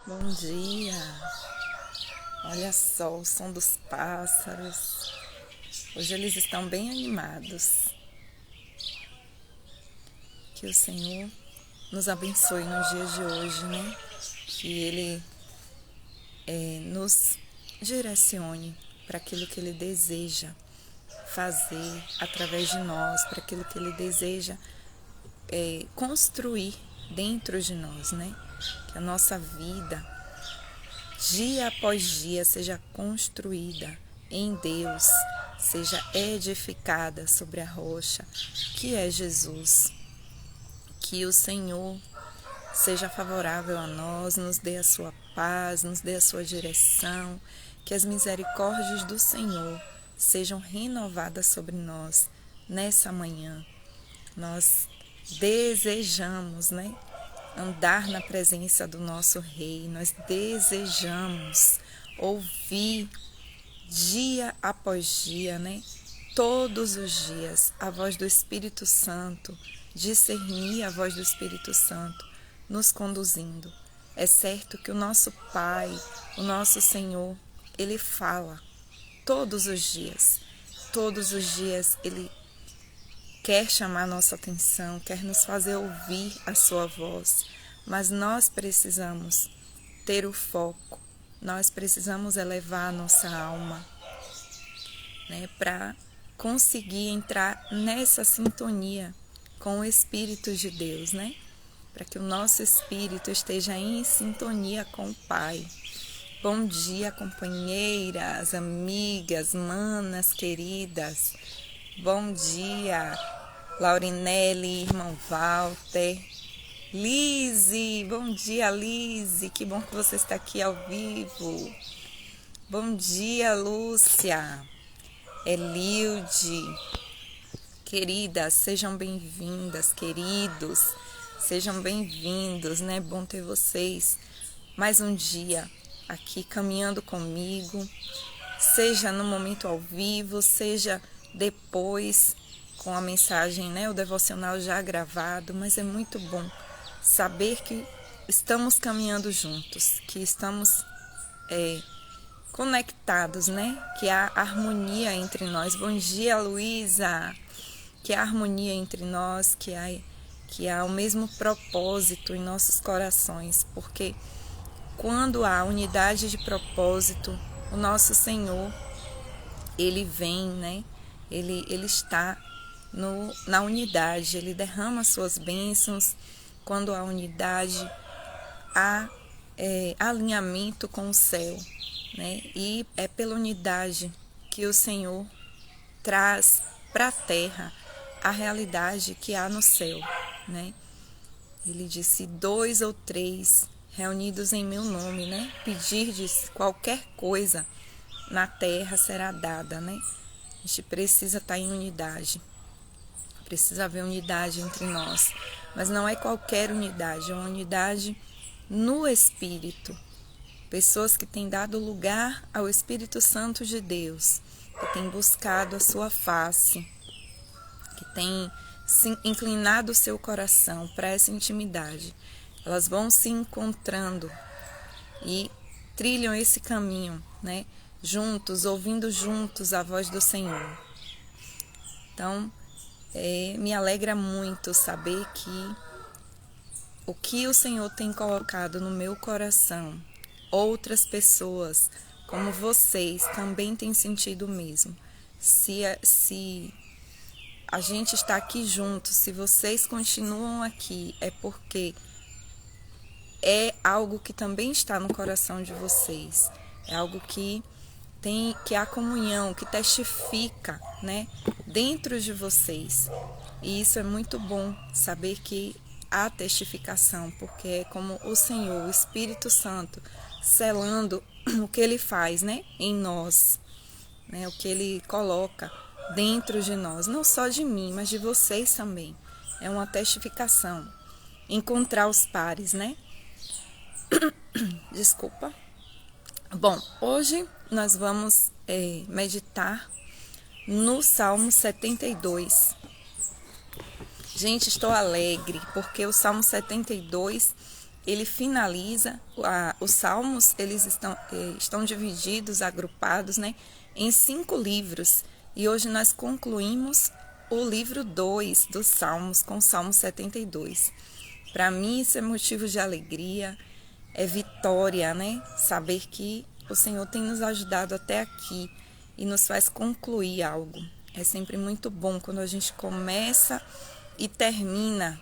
Bom dia! Olha só o som dos pássaros. Hoje eles estão bem animados. Que o Senhor nos abençoe nos dias de hoje, né? Que Ele nos direcione para aquilo que Ele deseja fazer através de nós, para aquilo que Ele deseja construir dentro de nós, né? Que a nossa vida, dia após dia, seja construída em Deus, seja edificada sobre a rocha, que é Jesus. Que o Senhor seja favorável a nós, nos dê a sua paz, nos dê a sua direção, que as misericórdias do Senhor sejam renovadas sobre nós nessa manhã. Nós desejamos, né, andar na presença do nosso Rei. Nós desejamos ouvir dia após dia, né, todos os dias, a voz do Espírito Santo, discernir a voz do Espírito Santo nos conduzindo. É certo que o nosso Pai, o nosso Senhor, Ele fala todos os dias. Todos os dias Ele quer chamar nossa atenção, quer nos fazer ouvir a sua voz, mas nós precisamos ter o foco, nós precisamos elevar a nossa alma, né, para conseguir entrar nessa sintonia com o Espírito de Deus, né? Para que o nosso espírito esteja em sintonia com o Pai. Bom dia, companheiras, amigas, manas queridas. Bom dia, Laurinelli, irmão Walter, Lise, bom dia, Lise, que bom que você está aqui ao vivo. Bom dia, Lúcia, Elilde, queridas, sejam bem-vindas, queridos, sejam bem-vindos, né? Bom ter vocês mais um dia aqui caminhando comigo, seja no momento ao vivo, seja depois com a mensagem, né, o devocional já gravado, mas é muito bom saber que estamos caminhando juntos, que estamos conectados, né, que há harmonia entre nós. Bom dia, Luísa, que há harmonia entre nós, que há o mesmo propósito em nossos corações, porque quando há unidade de propósito, o nosso Senhor, Ele vem, né, ele está na unidade, Ele derrama suas bênçãos. Quando há unidade, há alinhamento com o céu, né? E é pela unidade que o Senhor traz para a terra a realidade que há no céu, né? Ele disse: 2 ou 3 reunidos em meu nome, né? Pedirdes qualquer coisa na terra será dada, né? A gente precisa estar em unidade. Precisa haver unidade entre nós, mas não é qualquer unidade, é uma unidade no Espírito. Pessoas que têm dado lugar ao Espírito Santo de Deus, que têm buscado a sua face, que têm inclinado o seu coração para essa intimidade. Elas vão se encontrando e trilham esse caminho, né? Juntos, ouvindo juntos a voz do Senhor. Então, me alegra muito saber que o que o Senhor tem colocado no meu coração, outras pessoas como vocês também têm sentido o mesmo. Se a gente está aqui junto, se vocês continuam aqui, é porque é algo que também está no coração de vocês. É algo que há comunhão, que testifica, né, dentro de vocês. E isso é muito bom, saber que há testificação, porque é como o Senhor, o Espírito Santo, selando o que Ele faz, né, em nós, né, o que Ele coloca dentro de nós, não só de mim, mas de vocês também. É uma testificação. Encontrar os pares, né? Desculpa. Bom, hoje nós vamos meditar no Salmo 72. Gente, estou alegre, porque o Salmo 72 ele finaliza, os salmos, eles estão divididos, agrupados, né, em 5 livros. E hoje nós concluímos o livro 2 dos salmos, com o Salmo 72. Para mim isso é motivo de alegria, é vitória, né? Saber que o Senhor tem nos ajudado até aqui e nos faz concluir algo. É sempre muito bom quando a gente começa e termina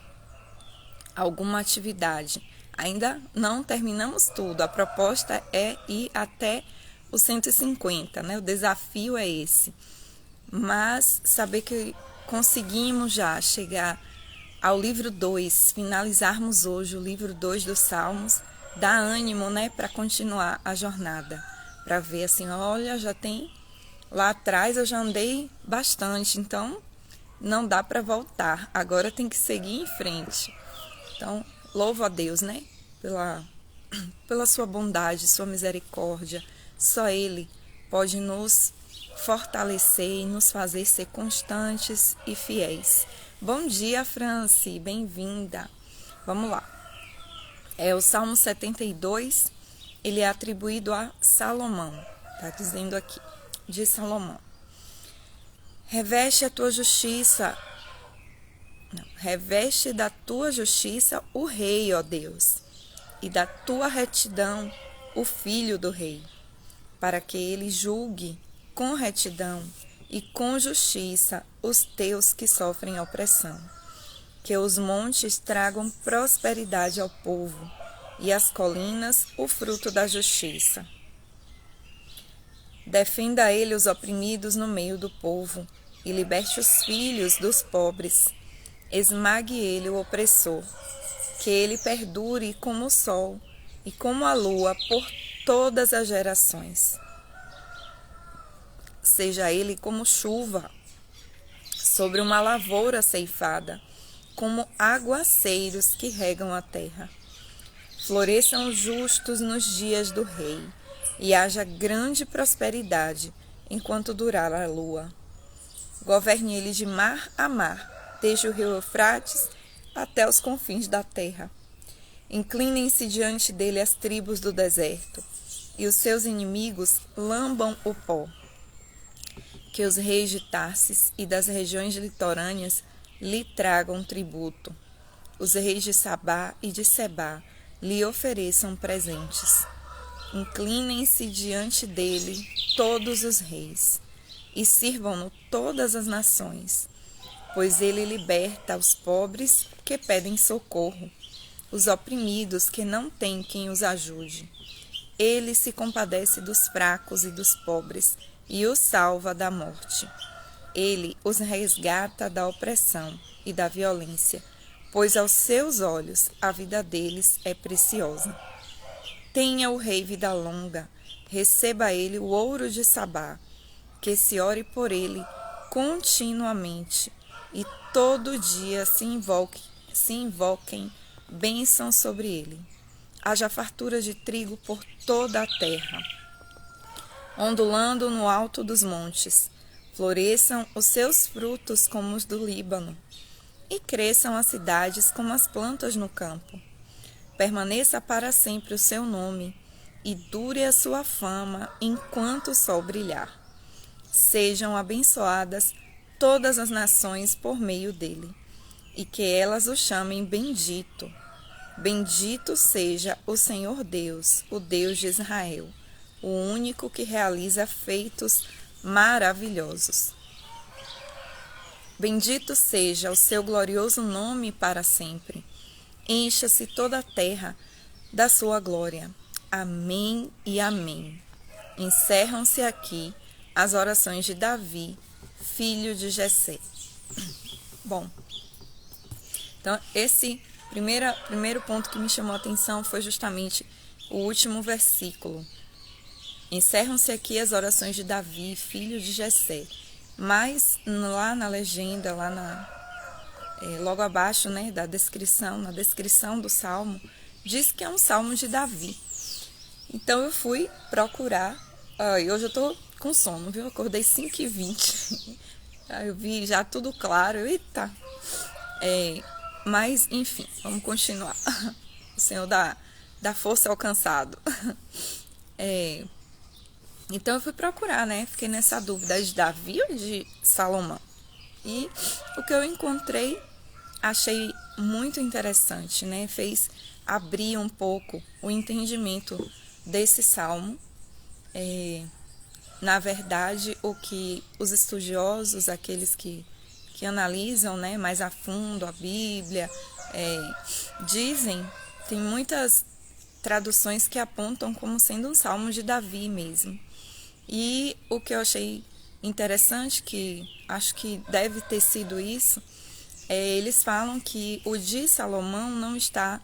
alguma atividade. Ainda não terminamos tudo, a proposta é ir até o 150, né? O desafio é esse. Mas saber que conseguimos já chegar ao livro 2, finalizarmos hoje o livro 2 dos Salmos, dá ânimo, né, para continuar a jornada, para ver assim, olha, já tem, lá atrás eu já andei bastante, então não dá para voltar, agora tem que seguir em frente. Então, louvo a Deus, né, pela sua bondade, sua misericórdia, só Ele pode nos fortalecer e nos fazer ser constantes e fiéis. Bom dia, Franci, bem-vinda. Vamos lá. O Salmo 72, ele é atribuído a Salomão. Está dizendo aqui, de Salomão. Reveste da tua justiça o rei, ó Deus, e da tua retidão o filho do rei, para que ele julgue com retidão e com justiça os teus que sofrem opressão. Que os montes tragam prosperidade ao povo e as colinas o fruto da justiça. Defenda ele os oprimidos no meio do povo e liberte os filhos dos pobres. Esmague ele o opressor, que ele perdure como o sol e como a lua por todas as gerações. Seja ele como chuva sobre uma lavoura ceifada, como aguaceiros que regam a terra. Floresçam os justos nos dias do rei, e haja grande prosperidade enquanto durar a lua. Governe ele de mar a mar, desde o rio Eufrates até os confins da terra. Inclinem-se diante dele as tribos do deserto, e os seus inimigos lambam o pó. Que os reis de Tarsis e das regiões litorâneas lhe tragam tributo. Os reis de Sabá e de Sebá lhe ofereçam presentes. Inclinem-se diante dele todos os reis, e sirvam-no todas as nações, pois ele liberta os pobres que pedem socorro, os oprimidos que não têm quem os ajude. Ele se compadece dos fracos e dos pobres, e os salva da morte. Ele os resgata da opressão e da violência, pois aos seus olhos a vida deles é preciosa. Tenha o rei vida longa, receba ele o ouro de Sabá, que se ore por ele continuamente, e todo dia se invoquem bênçãos sobre ele. Haja fartura de trigo por toda a terra, ondulando no alto dos montes, floresçam os seus frutos como os do Líbano, e cresçam as cidades como as plantas no campo. Permaneça para sempre o seu nome, e dure a sua fama enquanto o sol brilhar. Sejam abençoadas todas as nações por meio dele, e que elas o chamem bendito. Bendito seja o Senhor Deus, o Deus de Israel, o único que realiza feitos maravilhosos. Bendito seja o seu glorioso nome para sempre. Encha-se toda a terra da sua glória. Amém e amém. Encerram-se aqui as orações de Davi, filho de Jessé. Bom, então esse primeiro ponto que me chamou a atenção foi justamente o último versículo. Encerram-se aqui as orações de Davi, filho de Jessé. Mas lá na legenda, logo abaixo, né, na descrição do salmo, diz que é um salmo de Davi. Então eu fui procurar, e hoje eu estou com sono, viu? Eu acordei 5h20, eu vi já tudo claro, eita! Mas enfim, vamos continuar. O Senhor dá força ao cansado. Então eu fui procurar, né? Fiquei nessa dúvida de Davi ou de Salomão. E o que eu encontrei, achei muito interessante, né? Fez abrir um pouco o entendimento desse salmo. Na verdade, o que os estudiosos, aqueles que analisam, né, mais a fundo a Bíblia, dizem, tem muitas traduções que apontam como sendo um salmo de Davi mesmo. E o que eu achei interessante, que acho que deve ter sido isso, eles falam que o de Salomão não está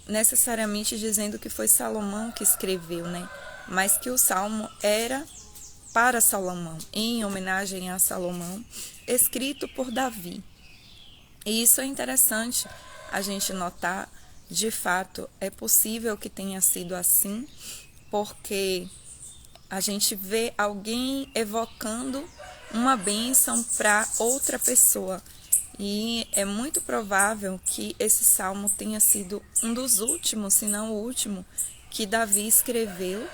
necessariamente dizendo que foi Salomão que escreveu, né? Mas que o salmo era para Salomão, em homenagem a Salomão, escrito por Davi. E isso é interessante a gente notar. De fato, é possível que tenha sido assim, porque a gente vê alguém evocando uma bênção para outra pessoa. E é muito provável que esse salmo tenha sido um dos últimos, se não o último, que Davi escreveu.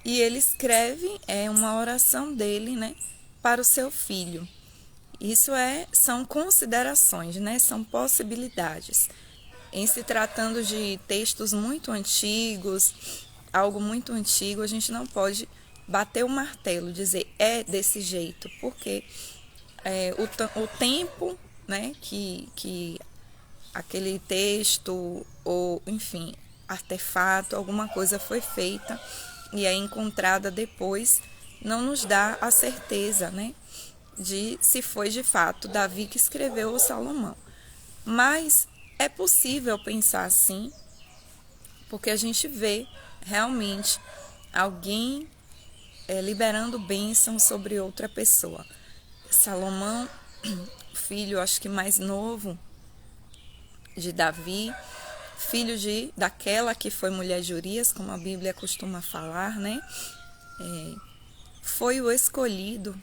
E ele escreve uma oração dele, né, para o seu filho. Isso são considerações, né, são possibilidades. Em se tratando de textos muito antigos, algo muito antigo, a gente não pode bater o martelo, dizer é desse jeito, porque o tempo, né, que aquele texto ou, enfim, artefato, alguma coisa foi feita e é encontrada depois, não nos dá a certeza, né, de se foi de fato Davi que escreveu ou Salomão. Mas é possível pensar assim, porque a gente vê realmente alguém liberando bênção sobre outra pessoa. Salomão, filho, acho que mais novo de Davi, filho daquela que foi mulher de Urias, como a Bíblia costuma falar, né? Foi o escolhido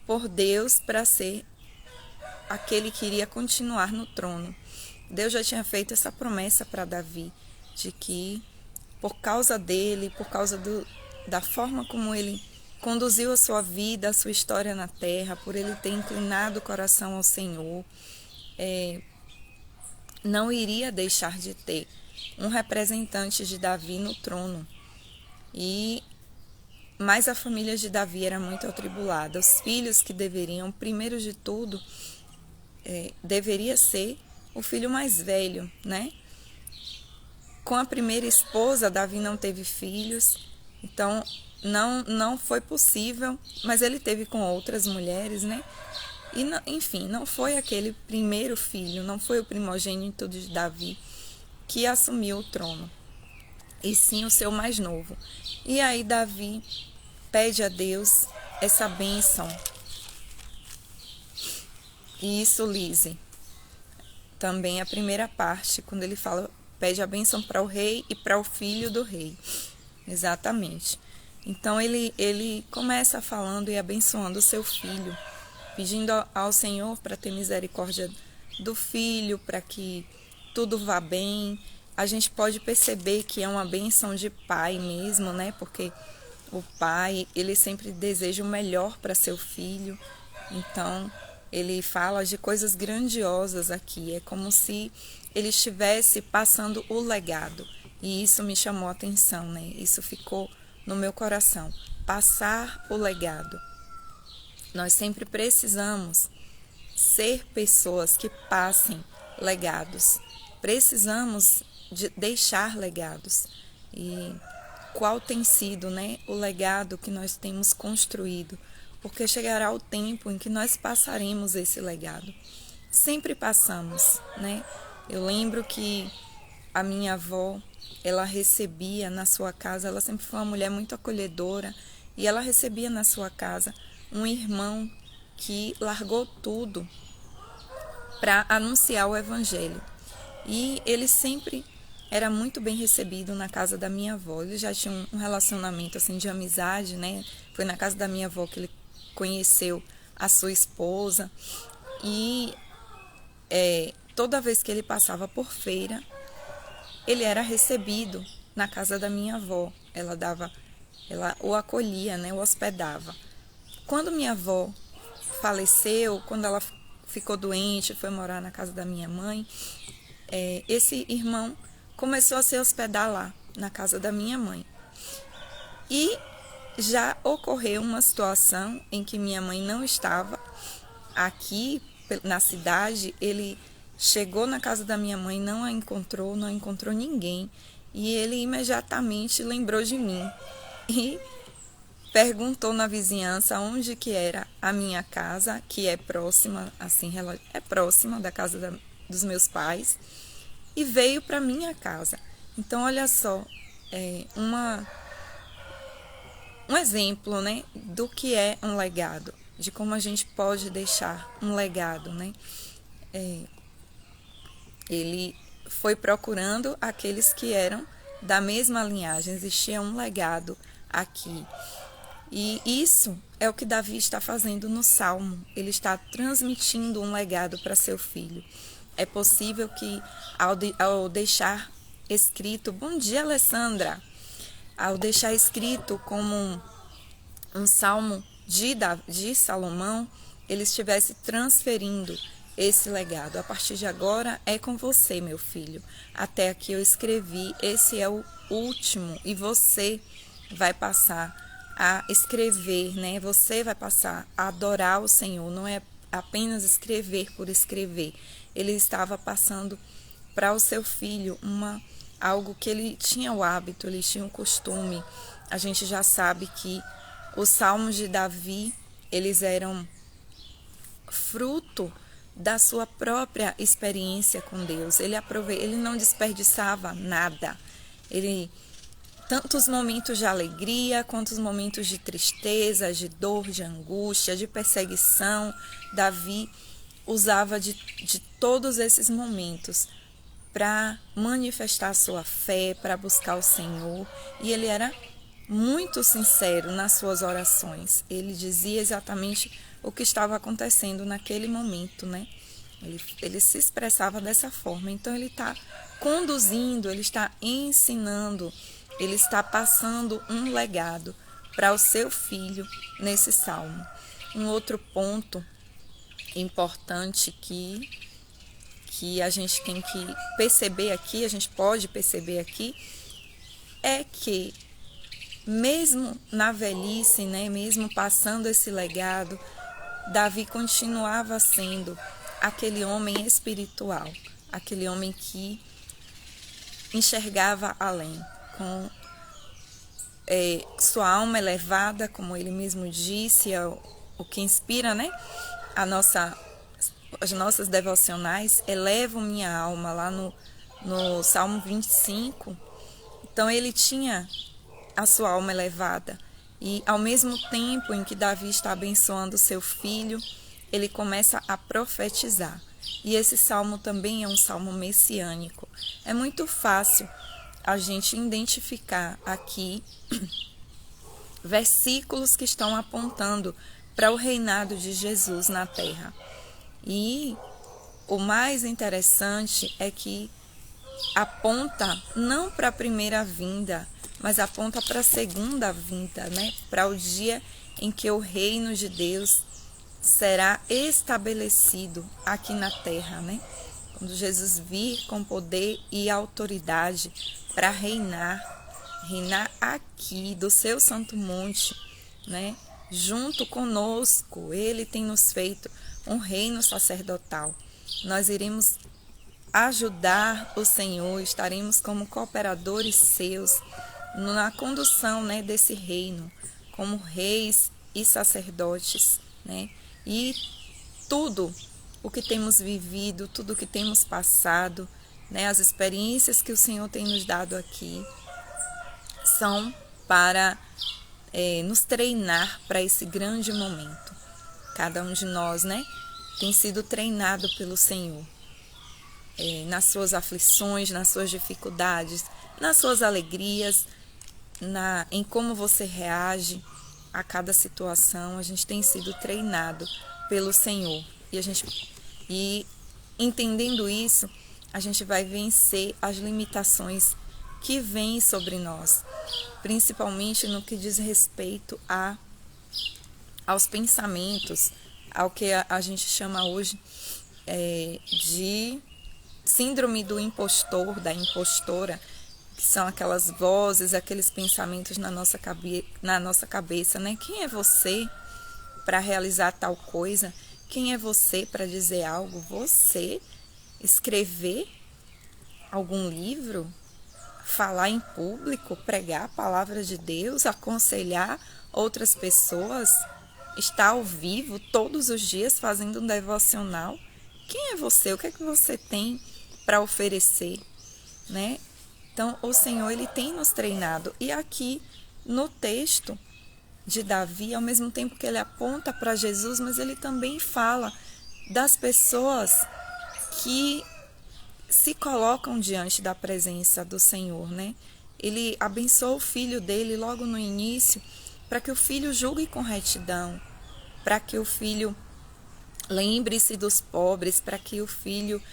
por Deus para ser aquele que iria continuar no trono. Deus já tinha feito essa promessa para Davi, de que por causa dele, por causa da forma como ele conduziu a sua vida, a sua história na terra, por ele ter inclinado o coração ao Senhor, não iria deixar de ter um representante de Davi no trono. Mas a família de Davi era muito atribulada. Os filhos que deveriam, primeiro de tudo, deveria ser o filho mais velho, né? Com a primeira esposa, Davi não teve filhos, então não foi possível, mas ele teve com outras mulheres, né? E, enfim, não foi aquele primeiro filho, não foi o primogênito de Davi que assumiu o trono, e sim o seu mais novo. E aí Davi pede a Deus essa bênção. E isso, Lise, também a primeira parte, quando ele fala, pede a bênção para o rei e para o filho do rei. Exatamente. Então ele começa falando e abençoando o seu filho, pedindo ao Senhor para ter misericórdia do filho, para que tudo vá bem. A gente pode perceber que é uma bênção de pai mesmo, né? Porque o pai, ele sempre deseja o melhor para seu filho. Então, ele fala de coisas grandiosas aqui. É como se ele estivesse passando o legado. E isso me chamou a atenção, né? Isso ficou no meu coração. Passar o legado. Nós sempre precisamos ser pessoas que passem legados. Precisamos deixar legados. E qual tem sido, né, o legado que nós temos construído? Porque chegará o tempo em que nós passaremos esse legado. Sempre passamos, né? Eu lembro que a minha avó, ela recebia na sua casa, ela sempre foi uma mulher muito acolhedora, e ela recebia na sua casa um irmão que largou tudo para anunciar o evangelho. E ele sempre era muito bem recebido na casa da minha avó. Ele já tinha um relacionamento assim de amizade, né? Foi na casa da minha avó que ele conheceu a sua esposa. E toda vez que ele passava por feira, ele era recebido na casa da minha avó. Ela o acolhia, né, o hospedava. Quando minha avó faleceu, quando ela ficou doente, foi morar na casa da minha mãe, esse irmão começou a se hospedar lá, na casa da minha mãe. E já ocorreu uma situação em que minha mãe não estava aqui na cidade. Ele chegou na casa da minha mãe, não encontrou ninguém, e ele imediatamente lembrou de mim e perguntou na vizinhança onde que era a minha casa, que é próxima, assim, é próxima da casa dos meus pais, e veio para minha casa. Então, olha só, um exemplo, né, do que é um legado, de como a gente pode deixar um legado, né? Ele foi procurando aqueles que eram da mesma linhagem, existia um legado aqui. E isso é o que Davi está fazendo no Salmo. Ele está transmitindo um legado para seu filho. É possível que ao deixar escrito, bom dia, Alessandra, ao deixar escrito como um salmo de Salomão, ele estivesse transferindo esse legado. A partir de agora é com você, meu filho. Até aqui eu escrevi, esse é o último, e você vai passar a escrever, né? Você vai passar a adorar o Senhor, não é apenas escrever por escrever. Ele estava passando para o seu filho algo que ele tinha o hábito, ele tinha o costume. A gente já sabe que os salmos de Davi, eles eram fruto da sua própria experiência com Deus. Ele não desperdiçava nada. Tantos momentos de alegria, quantos momentos de tristeza, de dor, de angústia, de perseguição, Davi usava de todos esses momentos para manifestar sua fé, para buscar o Senhor. E ele era muito sincero nas suas orações. Ele dizia exatamente o que estava acontecendo naquele momento, né? Ele se expressava dessa forma. Então ele está conduzindo, ele está ensinando, ele está passando um legado para o seu filho nesse salmo. Um outro ponto importante que a gente tem que perceber aqui, a gente pode perceber aqui, é que mesmo na velhice, né, mesmo passando esse legado, Davi continuava sendo aquele homem espiritual, aquele homem que enxergava além, com sua alma elevada, como ele mesmo disse, o que inspira, né, as nossas devocionais, elevam minha alma, lá no Salmo 25. Então ele tinha a sua alma elevada, e ao mesmo tempo em que Davi está abençoando seu filho, ele começa a profetizar. E esse salmo também é um salmo messiânico. É muito fácil a gente identificar aqui versículos que estão apontando para o reinado de Jesus na terra. E o mais interessante é que aponta não para a primeira vinda, mas aponta para a segunda vinda, né? Para o dia em que o reino de Deus será estabelecido aqui na terra, né? Quando Jesus vir com poder e autoridade para reinar aqui do seu santo monte, né? Junto conosco, ele tem nos feito um reino sacerdotal. Nós iremos ajudar o Senhor, estaremos como cooperadores seus na condução, né, desse reino, como reis e sacerdotes, né? E tudo o que temos vivido, tudo o que temos passado, né, as experiências que o Senhor tem nos dado aqui, são para nos treinar para esse grande momento. Cada um de nós, né, tem sido treinado pelo Senhor, nas suas aflições, nas suas dificuldades, nas suas alegrias, em como você reage a cada situação. A gente tem sido treinado pelo Senhor. E entendendo isso, a gente vai vencer as limitações que vêm sobre nós, principalmente no que diz respeito aos pensamentos, ao que a gente chama hoje de síndrome do impostor, da impostora, que são aquelas vozes, aqueles pensamentos na nossa cabeça, né? Quem é você para realizar tal coisa? Quem é você para dizer algo? Você escrever algum livro? Falar em público? Pregar a palavra de Deus? Aconselhar outras pessoas? Estar ao vivo todos os dias fazendo um devocional? Quem é você? O que é que você tem para oferecer, né? Então, o Senhor, Ele tem nos treinado. E aqui, no texto de Davi, ao mesmo tempo que ele aponta para Jesus, mas ele também fala das pessoas que se colocam diante da presença do Senhor, né? Ele abençoa o filho dele logo no início, para que o filho julgue com retidão, para que o filho lembre-se dos pobres, para que o filho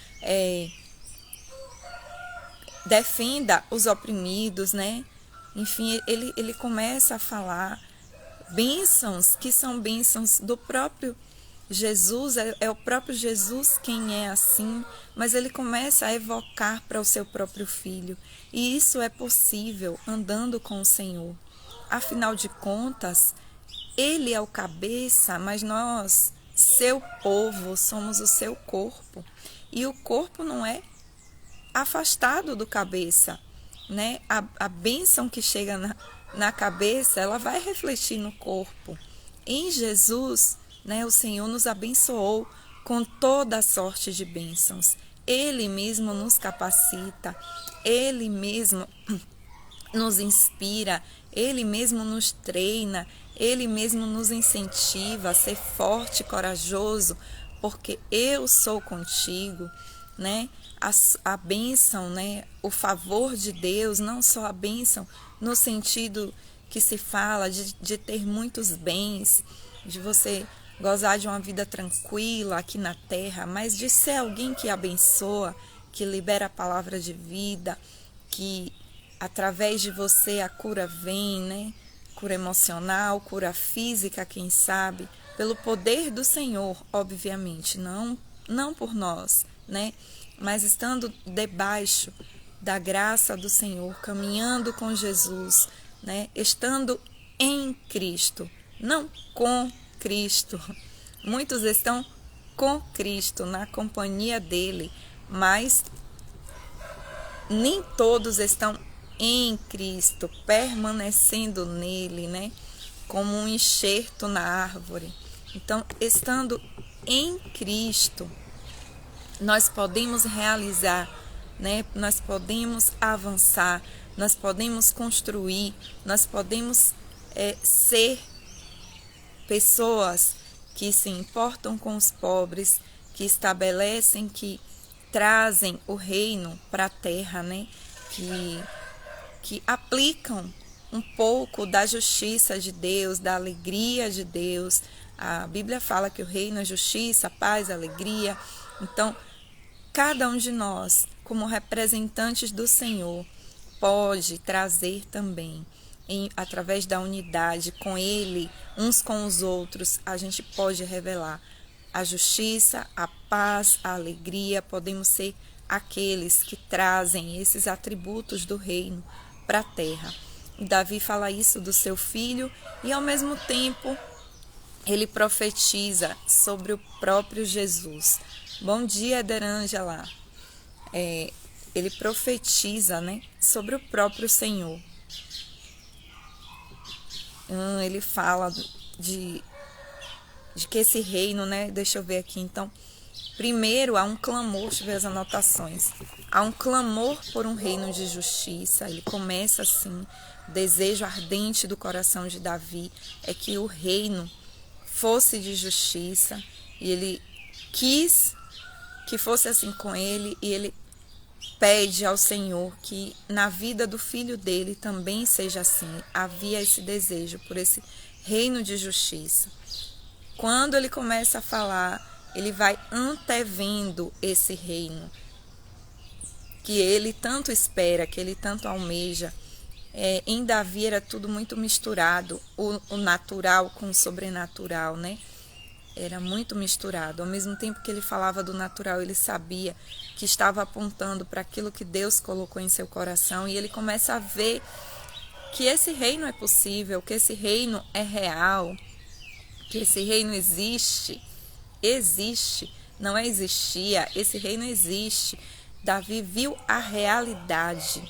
defenda os oprimidos, né? Enfim, ele começa a falar bênçãos que são bênçãos do próprio Jesus, é o próprio Jesus quem é assim, mas ele começa a evocar para o seu próprio filho. E isso é possível andando com o Senhor. Afinal de contas, ele é o cabeça, mas nós, seu povo, somos o seu corpo. E o corpo não é afastado do cabeça, né? A bênção que chega na cabeça, ela vai refletir no corpo. Em Jesus, né, o Senhor nos abençoou com toda a sorte de bênçãos. Ele mesmo nos capacita, Ele mesmo nos inspira, Ele mesmo nos treina, Ele mesmo nos incentiva a ser forte e corajoso, porque eu sou contigo, né? A bênção, né? O favor de Deus, não só a bênção no sentido que se fala de ter muitos bens, de você gozar de uma vida tranquila aqui na terra, mas de ser alguém que abençoa, que libera a palavra de vida, que através de você a cura vem, né? Cura emocional, cura física, quem sabe, pelo poder do Senhor, obviamente, não por nós, né? Mas estando debaixo da graça do Senhor, caminhando com Jesus, né? Estando em Cristo, não com Cristo. Muitos estão com Cristo, na companhia dele, mas nem todos estão em Cristo, permanecendo nele, né? Como um enxerto na árvore. Então, estando em Cristo, nós podemos realizar, né? Nós podemos avançar, nós podemos construir, nós podemos ser pessoas que se importam com os pobres, que estabelecem, que trazem o reino para a terra, né? Que aplicam um pouco da justiça de Deus, da alegria de Deus. A Bíblia fala que o reino é justiça, paz, alegria. Então, cada um de nós, como representantes do Senhor, pode trazer também, através da unidade com Ele, uns com os outros, a gente pode revelar a justiça, a paz, a alegria. Podemos ser aqueles que trazem esses atributos do reino para a terra. Davi fala isso do seu filho e, ao mesmo tempo, ele profetiza sobre o próprio Jesus. Bom dia, Ederângela. Ele profetiza, né, sobre o próprio Senhor. Ele fala de que esse reino, né, deixa eu ver aqui, então, primeiro há um clamor, deixa eu ver as anotações, há um clamor por um reino de justiça. Ele começa assim, o desejo ardente do coração de Davi é que o reino fosse de justiça, e ele quis que fosse assim com ele, e ele pede ao Senhor que na vida do filho dele também seja assim. Havia esse desejo por esse reino de justiça. Quando ele começa a falar, ele vai antevendo esse reino. que ele tanto espera, que ele tanto almeja. Em Davi era tudo muito misturado, o natural com o sobrenatural, né? Era muito misturado. Ao mesmo tempo que ele falava do natural, ele sabia que estava apontando para aquilo que Deus colocou em seu coração, e ele começa a ver que esse reino é possível, que esse reino é real, que esse reino existe, não é existia, esse reino existe. Davi viu a realidade.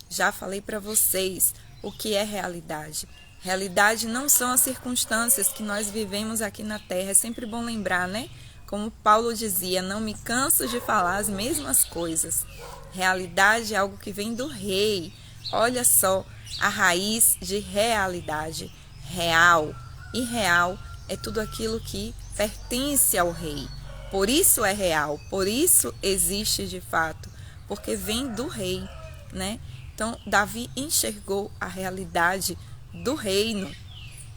Já falei para vocês o que é realidade. Realidade não são as circunstâncias que nós vivemos aqui na Terra. É sempre bom lembrar, né? Como Paulo dizia, não me canso de falar as mesmas coisas. Realidade é algo que vem do rei. Olha só a raiz de realidade. Real. E real é tudo aquilo que pertence ao rei. Por isso é real, por isso existe de fato, porque vem do rei, né? Então, Davi enxergou a realidade do reino.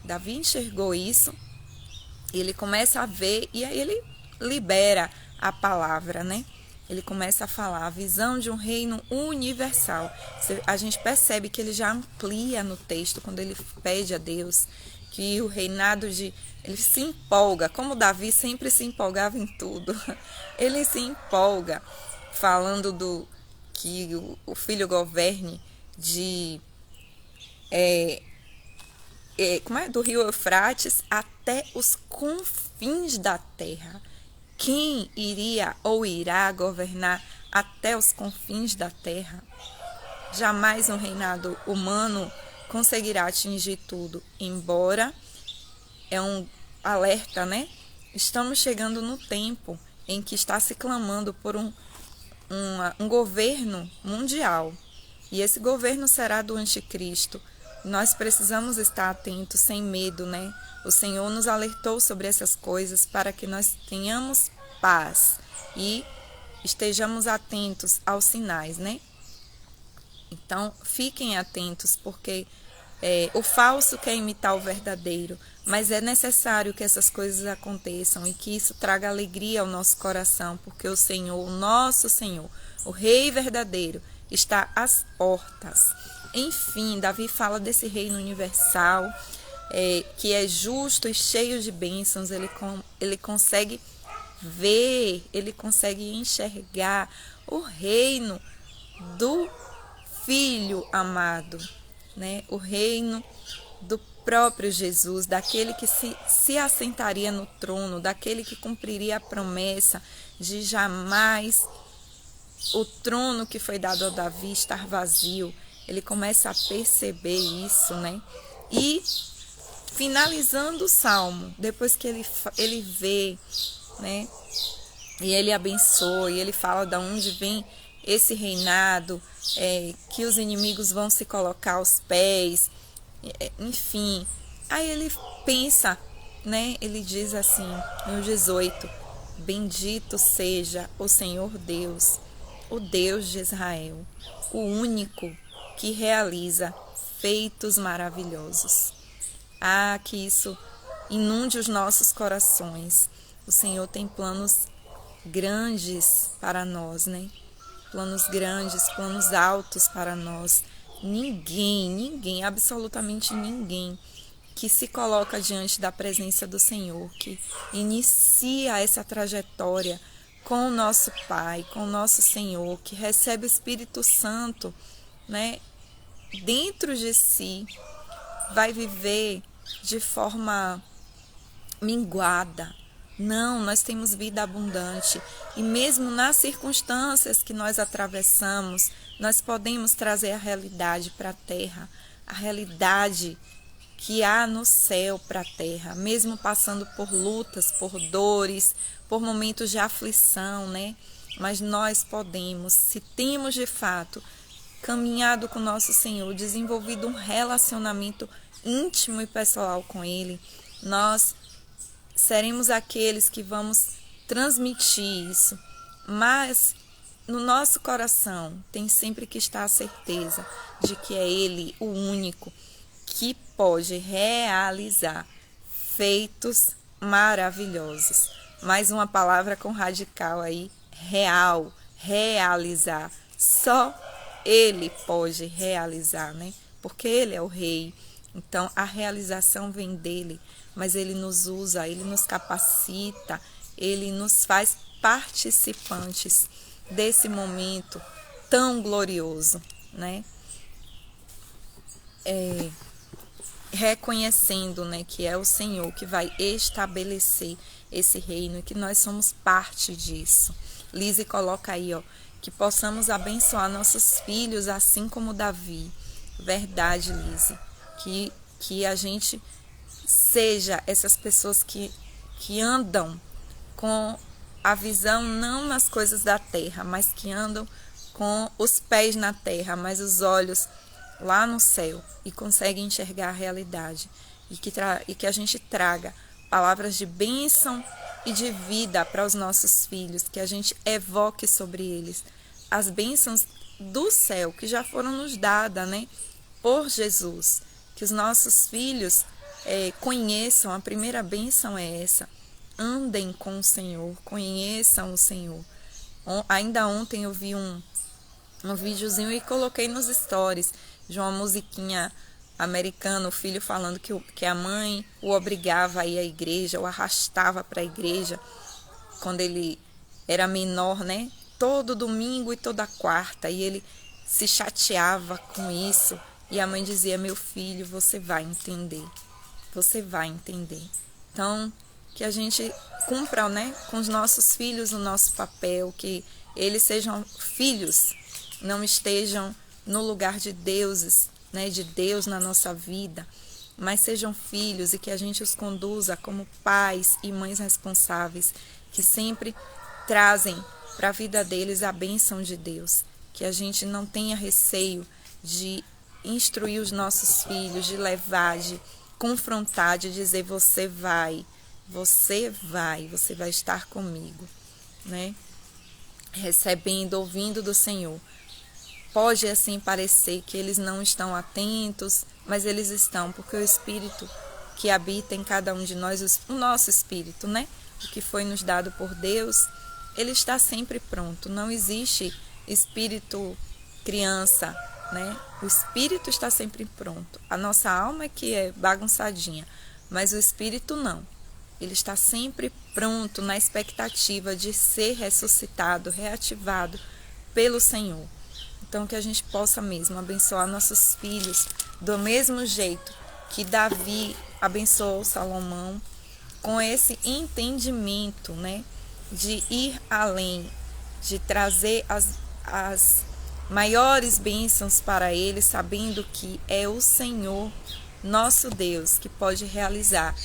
Davi enxergou isso, ele começa a ver e aí ele libera a palavra, né? Ele começa a falar a visão de um reino universal. A gente percebe que ele já amplia no texto quando ele pede a Deus que o reinado ele se empolga, como Davi sempre se empolgava em tudo. Ele se empolga falando que o filho governe do rio Eufrates até os confins da terra. Quem iria ou irá governar até os confins da terra? Jamais um reinado humano conseguirá atingir tudo, embora é um alerta, né? Estamos chegando no tempo em que está se clamando por um governo mundial, e esse governo será do anticristo. Nós precisamos estar atentos, sem medo, né? O Senhor nos alertou sobre essas coisas para que nós tenhamos paz e estejamos atentos aos sinais, né? Então, fiquem atentos, porque o falso quer imitar o verdadeiro, mas é necessário que essas coisas aconteçam e que isso traga alegria ao nosso coração, porque o Senhor, o nosso Senhor, o Rei verdadeiro, está às portas. Enfim, Davi fala desse reino universal, que é justo e cheio de bênçãos. Ele consegue ver, ele consegue enxergar o reino do Filho amado, né? O reino do próprio Jesus, daquele que se assentaria no trono, daquele que cumpriria a promessa de jamais o trono que foi dado a Davi estar vazio. Ele começa a perceber isso, né? E finalizando o salmo, depois que ele vê, né? E ele abençoa, e ele fala de onde vem esse reinado, que os inimigos vão se colocar aos pés, enfim. Aí ele pensa, né? Ele diz assim, no 18, bendito seja o Senhor Deus, o Deus de Israel, o único que realiza feitos maravilhosos. Que isso inunde os nossos corações. O Senhor tem planos grandes para nós, né? Planos grandes, planos altos para nós. Ninguém, absolutamente ninguém que se coloca diante da presença do Senhor, que inicia essa trajetória com o nosso Pai, com o nosso Senhor, que recebe o Espírito Santo, né, dentro de si, vai viver de forma minguada. Não, nós temos vida abundante, e mesmo nas circunstâncias que nós atravessamos, nós podemos trazer a realidade para a terra, a realidade que há no céu para a terra, mesmo passando por lutas, por dores, por momentos de aflição, né? Mas nós podemos, se temos de fato caminhado com nosso Senhor, desenvolvido um relacionamento íntimo e pessoal com Ele, nós seremos aqueles que vamos transmitir isso. Mas no nosso coração tem sempre que estar a certeza de que é Ele o único que pode realizar feitos maravilhosos. Mais uma palavra com radical aí, realizar. só Ele pode realizar, né? Porque Ele é o Rei. Então, a realização vem dele, mas Ele nos usa, Ele nos capacita, Ele nos faz participantes desse momento tão glorioso, né? Reconhecendo, né, que é o Senhor que vai estabelecer esse reino e que nós somos parte disso. Lise coloca aí, ó, que possamos abençoar nossos filhos assim como Davi. Verdade, Lise. Que a gente seja essas pessoas que andam com a visão não nas coisas da terra, mas que andam com os pés na terra, mas os olhos lá no céu e conseguem enxergar a realidade. E que a gente traga palavras de bênção e de vida para os nossos filhos, que a gente evoque sobre eles as bênçãos do céu que já foram nos dadas, né, por Jesus. Que os nossos filhos conheçam, a primeira bênção é essa, andem com o Senhor, conheçam o Senhor. Ainda ontem eu vi um videozinho e coloquei nos stories de uma musiquinha americana, o filho falando que a mãe o obrigava a ir à igreja, o arrastava para a igreja quando ele era menor, né? Todo domingo e toda quarta, e ele se chateava com isso. E a mãe dizia: meu filho, você vai entender. Você vai entender. Então, que a gente cumpra, né, com os nossos filhos o nosso papel, que eles sejam filhos, não estejam no lugar de deuses, né, de Deus na nossa vida, mas sejam filhos e que a gente os conduza como pais e mães responsáveis, que sempre trazem para a vida deles a bênção de Deus. Que a gente não tenha receio de instruir os nossos filhos, de levar, de confrontar, de dizer: você vai estar comigo, né? Recebendo, ouvindo do Senhor. Pode assim parecer que eles não estão atentos, mas eles estão, porque o Espírito que habita em cada um de nós, o nosso Espírito, né? O que foi nos dado por Deus, ele está sempre pronto. Não existe espírito criança, né? O Espírito está sempre pronto. A nossa alma é que é bagunçadinha, mas o Espírito não. Ele está sempre pronto, na expectativa de ser ressuscitado, reativado pelo Senhor. Então, que a gente possa mesmo abençoar nossos filhos do mesmo jeito que Davi abençoou Salomão, com esse entendimento, né, de ir além, de trazer as maiores bênçãos para ele, sabendo que é o Senhor, nosso Deus, que pode realizar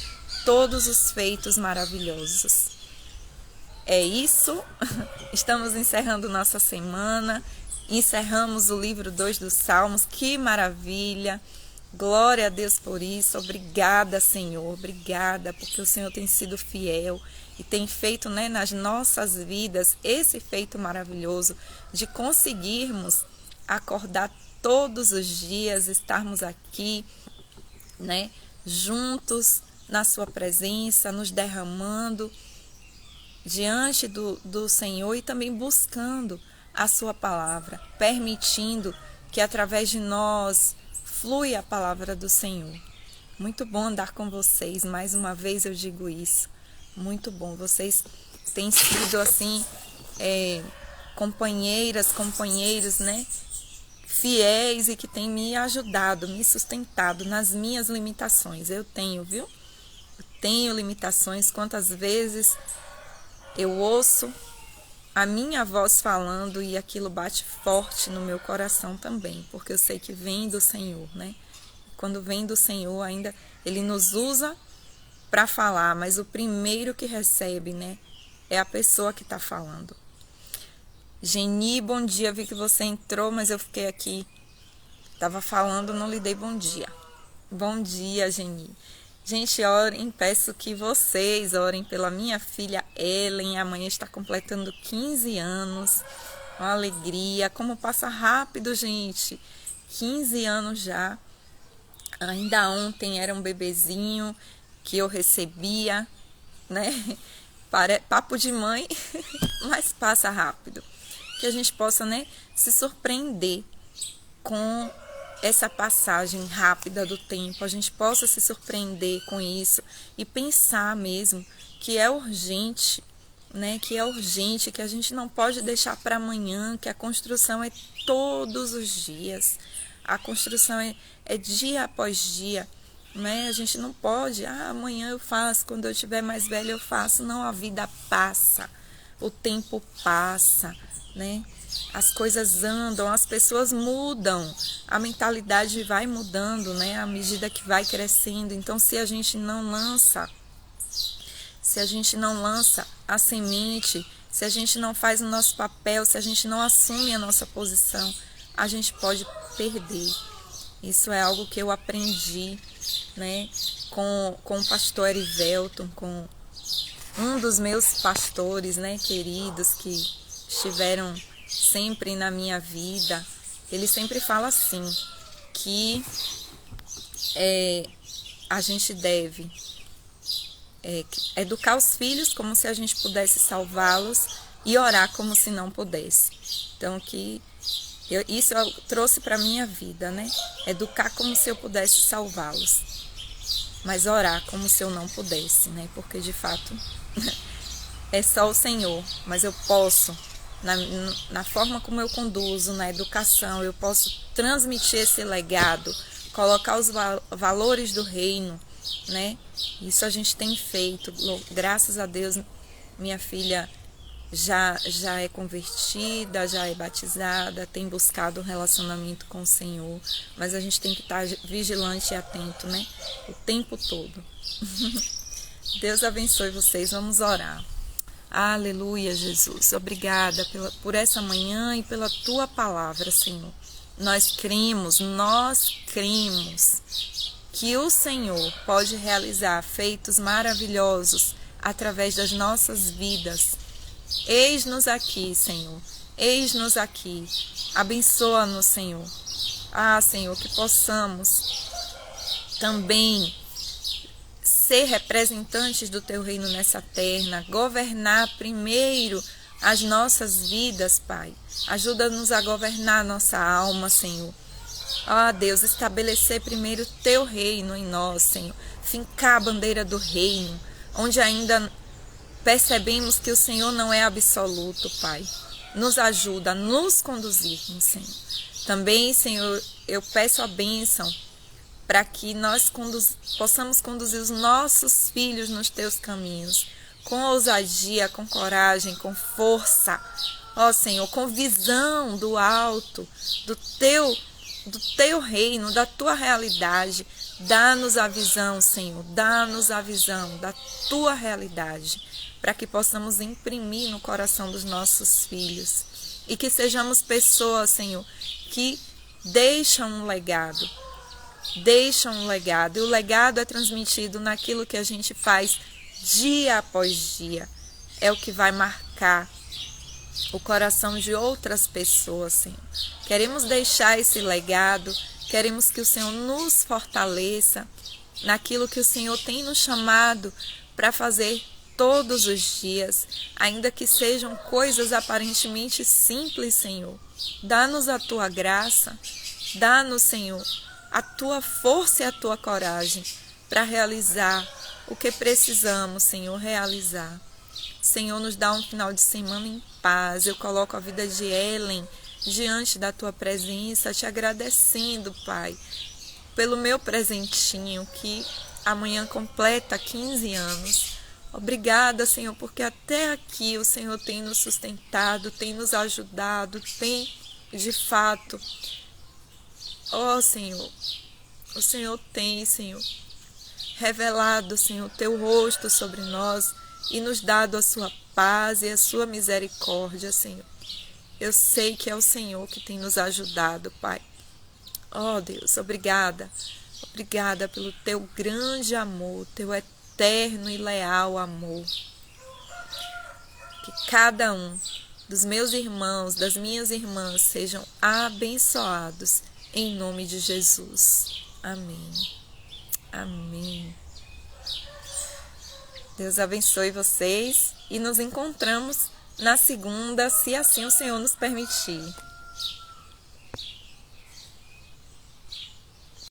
todos os feitos maravilhosos. É isso. Estamos encerrando nossa semana. Encerramos o livro 2 dos Salmos. Que maravilha! Glória a Deus por isso. Obrigada, Senhor. Obrigada, porque o Senhor tem sido fiel e tem feito, né, nas nossas vidas esse feito maravilhoso de conseguirmos acordar todos os dias, estarmos aqui, né, juntos na sua presença, nos derramando diante do Senhor e também buscando a sua palavra, permitindo que através de nós flui a palavra do Senhor. Muito bom andar com vocês, mais uma vez eu digo isso, muito bom. Vocês têm sido assim, companheiros, né, fiéis e que têm me ajudado, me sustentado nas minhas limitações. Eu tenho, viu? Eu tenho limitações. Quantas vezes eu ouço a minha voz falando e aquilo bate forte no meu coração também, porque eu sei que vem do Senhor, né? Quando vem do Senhor, ainda Ele nos usa para falar, mas o primeiro que recebe, né, é a pessoa que está falando. Geni, bom dia, vi que você entrou, mas eu fiquei aqui, estava falando, não lhe dei bom dia. Bom dia, Geni. Gente, orem, peço que vocês orem pela minha filha Ellen. Amanhã está completando 15 anos. Uma alegria. Como passa rápido, gente. 15 anos já. Ainda ontem era um bebezinho que eu recebia, né? Papo de mãe, mas passa rápido. que a gente possa, né, se surpreender com essa passagem rápida do tempo, a gente possa se surpreender com isso e pensar mesmo que é urgente, né? Que é urgente, que a gente não pode deixar para amanhã, que a construção é todos os dias, a construção é dia após dia, né? A gente não pode, amanhã eu faço, quando eu estiver mais velho eu faço. Não, a vida passa, o tempo passa, né? As coisas andam, as pessoas mudam, a mentalidade vai mudando, né? À medida que vai crescendo. Então, se a gente não lança a semente, se a gente não faz o nosso papel, se a gente não assume a nossa posição, a gente pode perder. Isso é algo que eu aprendi, né? Com o pastor Erivelton, com um dos meus pastores, né, queridos, que estiveram sempre na minha vida. Ele sempre fala assim, que a gente deve educar os filhos como se a gente pudesse salvá-los e orar como se não pudesse. Então, isso eu trouxe para a minha vida, né? Educar como se eu pudesse salvá-los, mas orar como se eu não pudesse, né? Porque, de fato, é só o Senhor, mas eu posso, na forma como eu conduzo, na educação, eu posso transmitir esse legado, colocar os valores do reino, né? Isso a gente tem feito, graças a Deus. Minha filha já é convertida, já é batizada, tem buscado um relacionamento com o Senhor, mas a gente tem que estar vigilante e atento, né? O tempo todo. Deus abençoe vocês, vamos orar. Aleluia, Jesus. Obrigada por essa manhã e pela tua palavra, Senhor. Nós cremos que o Senhor pode realizar feitos maravilhosos através das nossas vidas. Eis-nos aqui, Senhor. Eis-nos aqui. Abençoa-nos, Senhor. Senhor, que possamos também ser representantes do teu reino nessa terra, governar primeiro as nossas vidas, Pai. Ajuda-nos a governar a nossa alma, Senhor. Deus, estabelecer primeiro o teu reino em nós, Senhor. Fincar a bandeira do reino, onde ainda percebemos que o Senhor não é absoluto, Pai. Nos ajuda a nos conduzirmos, Senhor. Também, Senhor, eu peço a bênção para que nós possamos conduzir os nossos filhos nos teus caminhos, com ousadia, com coragem, com força, Senhor, com visão do alto, do teu reino, da tua realidade. Dá-nos a visão, Senhor, dá-nos a visão da tua realidade, para que possamos imprimir no coração dos nossos filhos e que sejamos pessoas, Senhor, que deixam um legado. E o legado é transmitido naquilo que a gente faz dia após dia. É o que vai marcar o coração de outras pessoas, Senhor. Queremos deixar esse legado, queremos que o Senhor nos fortaleça naquilo que o Senhor tem nos chamado para fazer todos os dias, ainda que sejam coisas aparentemente simples, Senhor. Dá-nos a tua graça, dá-nos, Senhor, a tua força e a tua coragem para realizar o que precisamos, Senhor, realizar. Senhor, nos dá um final de semana em paz. Eu coloco a vida de Ellen diante da tua presença, te agradecendo, Pai, pelo meu presentinho que amanhã completa 15 anos. Obrigada, Senhor, porque até aqui o Senhor tem nos sustentado, tem nos ajudado, tem, de fato, Senhor, o Senhor tem, Senhor, revelado, Senhor, teu rosto sobre nós e nos dado a sua paz e a sua misericórdia, Senhor. Eu sei que é o Senhor que tem nos ajudado, Pai. Deus, obrigada. Obrigada pelo teu grande amor, teu eterno e leal amor. Que cada um dos meus irmãos, das minhas irmãs, sejam abençoados em nome de Jesus. Amém. Amém. Deus abençoe vocês e nos encontramos na segunda, se assim o Senhor nos permitir.